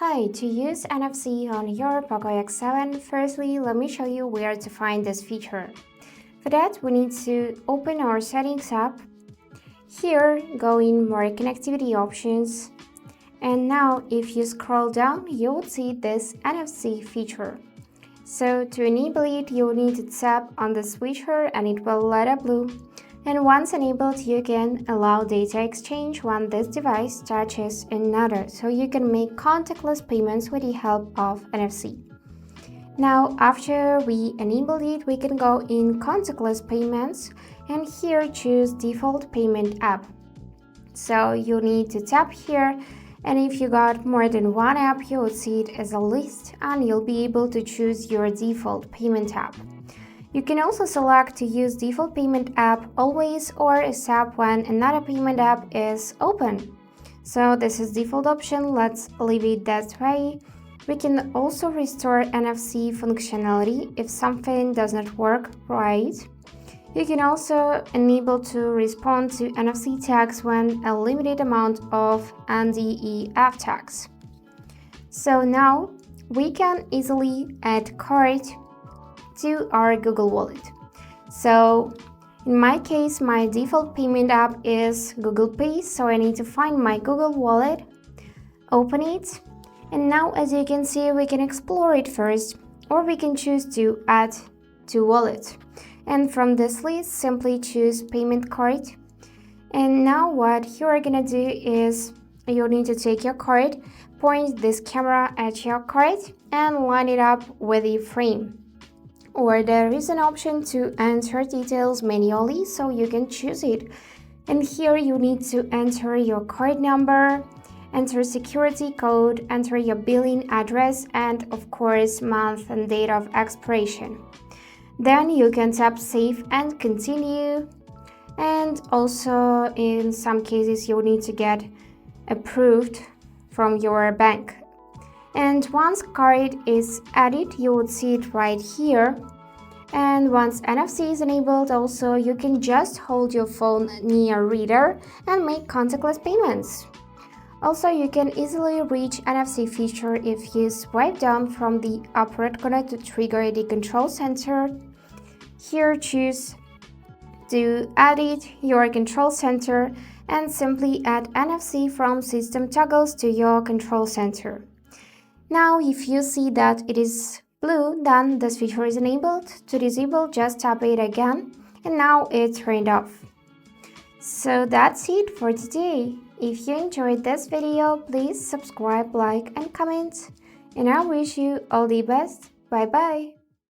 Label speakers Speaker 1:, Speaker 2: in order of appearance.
Speaker 1: Hi, to use NFC on your POCO X7, firstly let me show you where to find this feature. For that, we need to open our settings app. Here, go in more connectivity options. And now if you scroll down, you will see this NFC feature. So to enable it, you will need to tap on the switcher and it will light up blue. And once enabled, you can allow data exchange when this device touches another, so you can make contactless payments with the help of NFC. Now, after we enable it, we can go in contactless payments and here choose default payment app. So you need to tap here, and if you got more than one app, you will see it as a list and you'll be able to choose your default payment app. You can also select to use default payment app always or ASAP when another payment app is open. So this is default option, let's leave it that way. We can also restore NFC functionality if something does not work right. You can also enable to respond to NFC tags when a limited amount of NDEF tags. So now we can easily add card to our Google Wallet. So in my case, my default payment app is Google Pay, so I need to find my Google Wallet, open it, and now as you can see, we can explore it first, or we can choose to add to wallet. And from this list, simply choose payment card. And now what you're gonna do is you need to take your card, point this camera at your card, and line it up with the frame. Or there is an option to enter details manually, so you can choose it. And here you need to enter your card number, enter security code, enter your billing address, and of course month and date of expiration. Then you can tap save and continue. And also in some cases you need to get approved from your bank. And once card is added, you would see it right here. And once NFC is enabled, also you can just hold your phone near reader and make contactless payments. Also, you can easily reach NFC feature if you swipe down from the upper corner to trigger the control center. Here choose to edit your control center and simply add NFC from system toggles to your control center. Now, if you see that it is blue, then this feature is enabled. To disable, just tap it again, and now it's turned off. So that's it for today. If you enjoyed this video, please subscribe, like, and comment. And I wish you all the best. Bye bye.